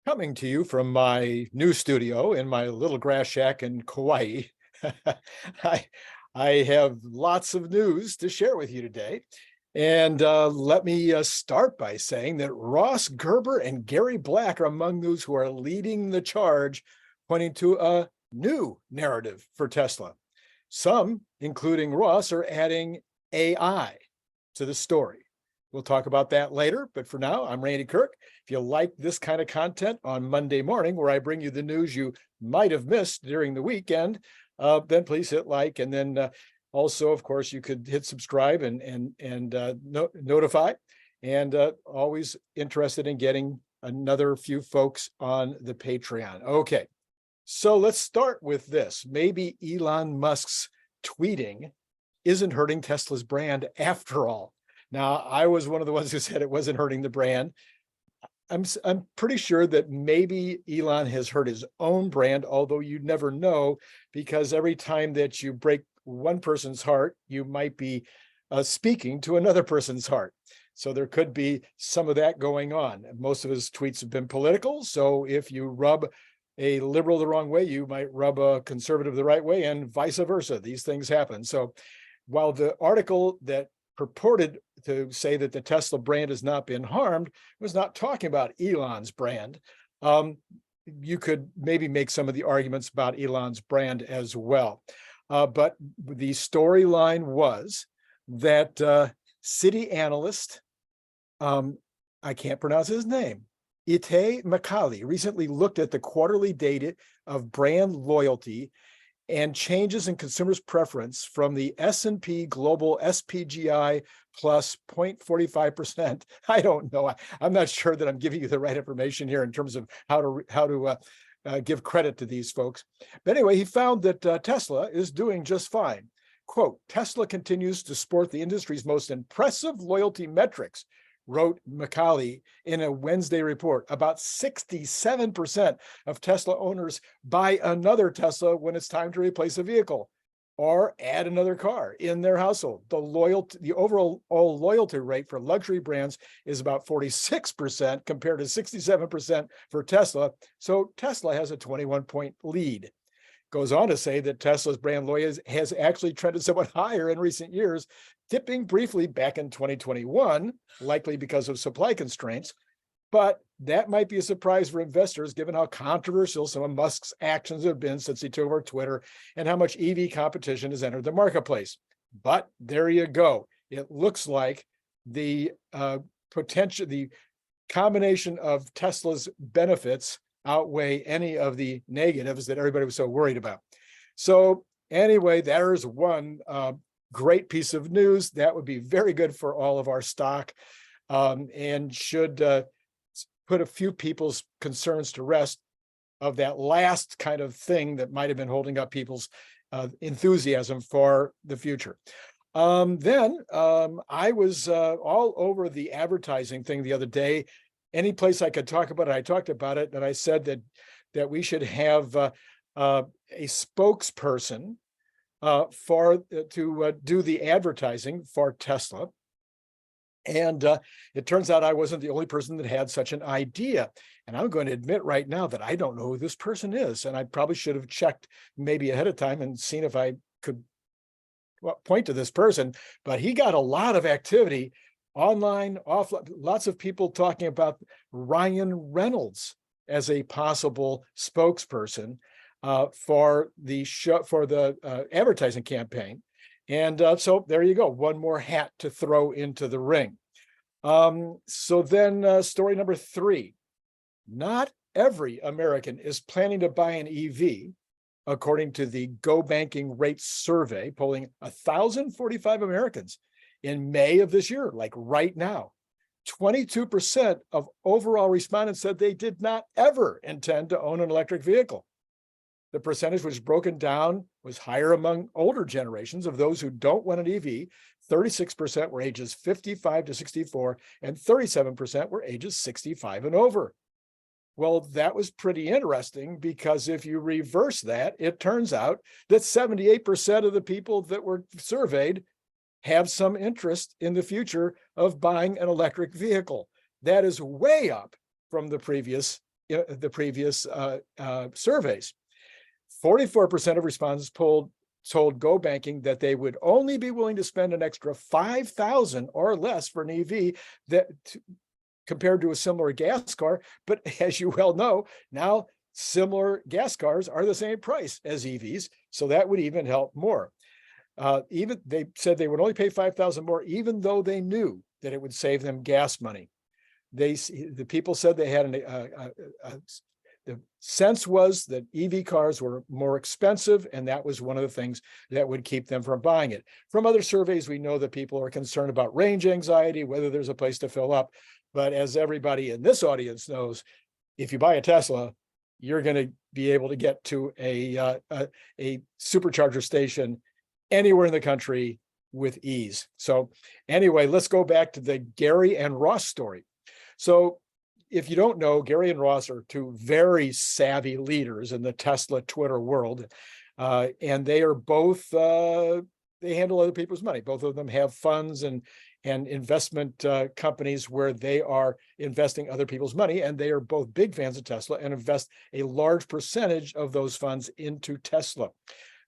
Coming to you from my new studio in my little grass shack in Kauai, I, I have lots of news to share with you today. And let me start by saying that Ross Gerber and Gary Black are among those who are leading the charge, pointing to a new narrative for Tesla. Some, including Ross, are adding AI to the story. We'll talk about that later, but for now, I'm Randy Kirk. If you like this kind of content on Monday morning, where I bring you the news you might have missed during the weekend, then please hit like, and then also, of course, you could hit subscribe and notify. And always interested in getting another few folks on the Patreon. Okay, so let's start with this. Maybe Elon Musk's tweeting isn't hurting Tesla's brand after all. Now, I was one of the ones who said it wasn't hurting the brand. I'm pretty sure that maybe Elon has hurt his own brand, although you never know, because every time that you break one person's heart, you might be speaking to another person's heart. So there could be some of that going on. Most of his tweets have been political. So if you rub a liberal the wrong way, you might rub a conservative the right way, and vice versa. These things happen. So while the article that purported to say that the Tesla brand has not been harmed was not talking about Elon's brand, you could maybe make some of the arguments about Elon's brand as well. But the storyline was that city analyst, I can't pronounce his name, Itay Makali, recently looked at the quarterly data of brand loyalty and changes in consumers' preference from the S&P Global SPGI plus 0.45%. I don't know. I'm not sure that I'm giving you the right information here in terms of how to give credit to these folks. But anyway, he found that Tesla is doing just fine. Quote, Tesla continues to sport the industry's most impressive loyalty metrics, wrote Macaulay in a Wednesday report. About 67% of Tesla owners buy another Tesla when it's time to replace a vehicle or add another car in their household. The overall loyalty rate for luxury brands is about 46% compared to 67% for Tesla. So Tesla has a 21-point lead. Goes on to say that Tesla's brand loyalty has actually trended somewhat higher in recent years, dipping briefly back in 2021, likely because of supply constraints. But that might be a surprise for investors, given how controversial some of Musk's actions have been since he took over Twitter and how much EV competition has entered the marketplace. But there you go. It looks like the combination of Tesla's benefits outweigh any of the negatives that everybody was so worried about. So anyway, there's one great piece of news that would be very good for all of our stock and should put a few people's concerns to rest of that last kind of thing that might have been holding up people's enthusiasm for the future. Then I was all over the advertising thing the other day. Any place I could talk about it, I talked about it, and I said that we should have a spokesperson to do the advertising for Tesla. And it turns out I wasn't the only person that had such an idea. And I'm going to admit right now that I don't know who this person is. And I probably should have checked maybe ahead of time and seen if I could point to this person. But he got a lot of activity online, offline, lots of people talking about Ryan Reynolds as a possible spokesperson for the advertising campaign. And so there you go, one more hat to throw into the ring. So then story number 3, not every American is planning to buy an EV, according to the Go Banking Rates survey, polling 1,045 Americans in May of this year, like right now. 22% of overall respondents said they did not ever intend to own an electric vehicle. The percentage was broken down, was higher among older generations of those who don't want an EV. 36% were ages 55 to 64, and 37% were ages 65 and over. Well, that was pretty interesting, because if you reverse that, it turns out that 78% of the people that were surveyed have some interest in the future of buying an electric vehicle. That is way up from the previous the previous surveys. 44% of respondents told Go Banking that they would only be willing to spend an extra $5,000 or less for an EV compared to a similar gas car. But as you well know, now similar gas cars are the same price as EVs, so that would even help more. Even they said they would only pay $5,000 more, even though they knew that it would save them gas money. The people said they had the sense was that EV cars were more expensive, and that was one of the things that would keep them from buying it. From other surveys, we know that people are concerned about range anxiety, whether there's a place to fill up. But as everybody in this audience knows, if you buy a Tesla, you're going to be able to get to a supercharger station anywhere in the country with ease. So anyway, let's go back to the Gary and Ross story. So if you don't know, Gary and Ross are two very savvy leaders in the Tesla Twitter world. And they are both, they handle other people's money. Both of them have funds and investment companies where they are investing other people's money. And they are both big fans of Tesla and invest a large percentage of those funds into Tesla.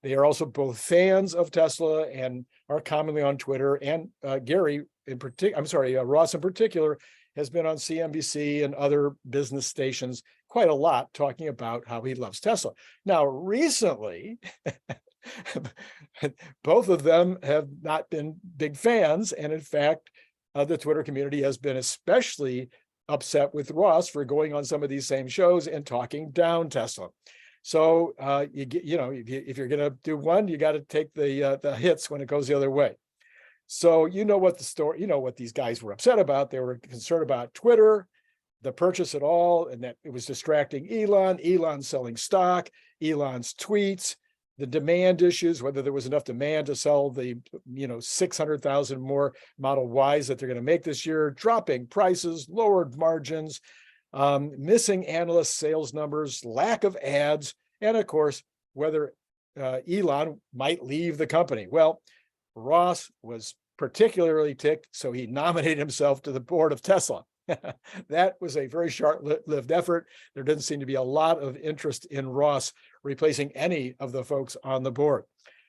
They are also both fans of Tesla and are commonly on Twitter. And Gary in particular, Ross in particular, has been on CNBC and other business stations quite a lot talking about how he loves Tesla. Now, recently, both of them have not been big fans. And in fact, the Twitter community has been especially upset with Ross for going on some of these same shows and talking down Tesla. So if you're going to do one, you got to take the hits when it goes the other way. So you know what the story, you know what these guys were upset about. They were concerned about Twitter, the purchase at all, and that it was distracting Elon selling stock, Elon's tweets, the demand issues, whether there was enough demand to sell the 600,000 more Model Ys that they're going to make this year, dropping prices, lowered margins, missing analyst sales numbers, lack of ads, and of course, whether Elon might leave the company. Well, Ross was particularly ticked, so he nominated himself to the board of Tesla. That was a very short-lived effort. There didn't seem to be a lot of interest in Ross replacing any of the folks on the board.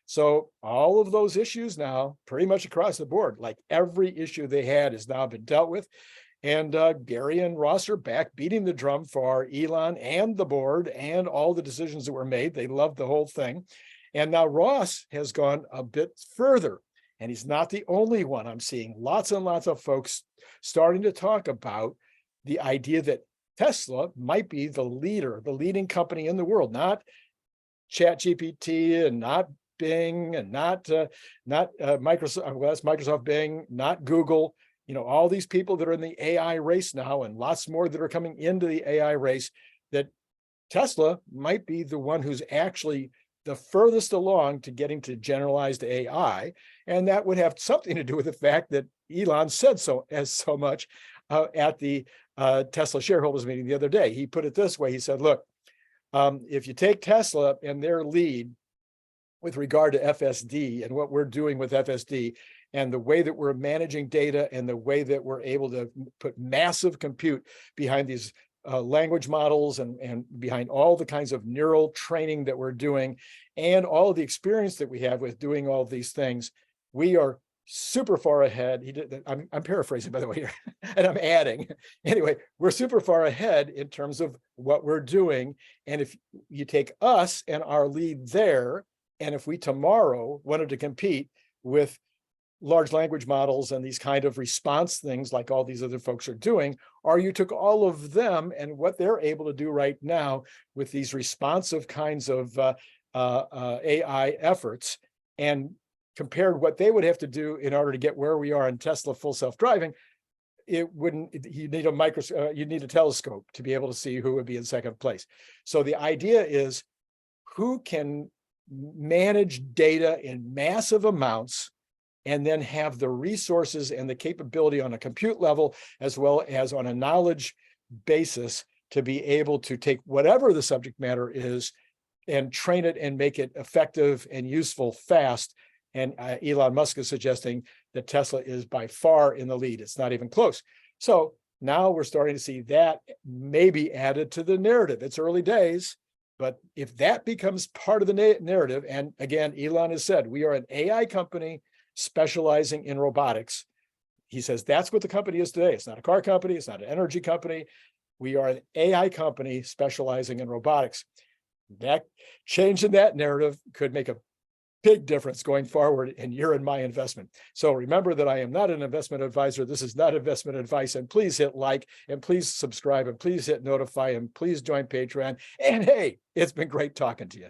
So all of those issues now, pretty much across the board, like every issue they had has now been dealt with. And Gary and Ross are back beating the drum for Elon and the board and all the decisions that were made. They loved the whole thing. And now Ross has gone a bit further, and he's not the only one. I'm seeing lots and lots of folks starting to talk about the idea that Tesla might be the leading company in the world, not ChatGPT and not Bing and not Microsoft. Well, that's Microsoft Bing, not Google. All these people that are in the AI race now, and lots more that are coming into the AI race, that Tesla might be the one who's actually the furthest along to getting to generalized AI. And that would have something to do with the fact that Elon said so much at the Tesla shareholders meeting the other day. He put it this way. He said, look, if you take Tesla and their lead with regard to FSD and what we're doing with FSD and the way that we're managing data and the way that we're able to put massive compute behind these language models and behind all the kinds of neural training that we're doing and all of the experience that we have with doing all these things, we are super far ahead. I'm paraphrasing, by the way, here, and I'm adding. Anyway, we're super far ahead in terms of what we're doing. And if you take us and our lead there, and if we tomorrow wanted to compete with large language models and these kind of response things like all these other folks are doing, or you took all of them and what they're able to do right now with these responsive kinds of AI efforts and compared what they would have to do in order to get where we are in Tesla full self-driving, you need a telescope to be able to see who would be in second place. So the idea is who can manage data in massive amounts and then have the resources and the capability on a compute level, as well as on a knowledge basis, to be able to take whatever the subject matter is and train it and make it effective and useful fast. And Elon Musk is suggesting that Tesla is by far in the lead. It's not even close. So Now we're starting to see that maybe added to the narrative. It's early days, but if that becomes part of the narrative, and again, Elon has said, we are an AI company specializing in robotics. He says that's what the company is today. It's not a car company. It's not an energy company. We are an AI company specializing in robotics. That change in that narrative could make a big difference going forward in your and my investment. So remember that I am not an investment advisor. This is not investment advice. And please hit like, and please subscribe, and please hit notify, and please join Patreon. And hey, it's been great talking to you.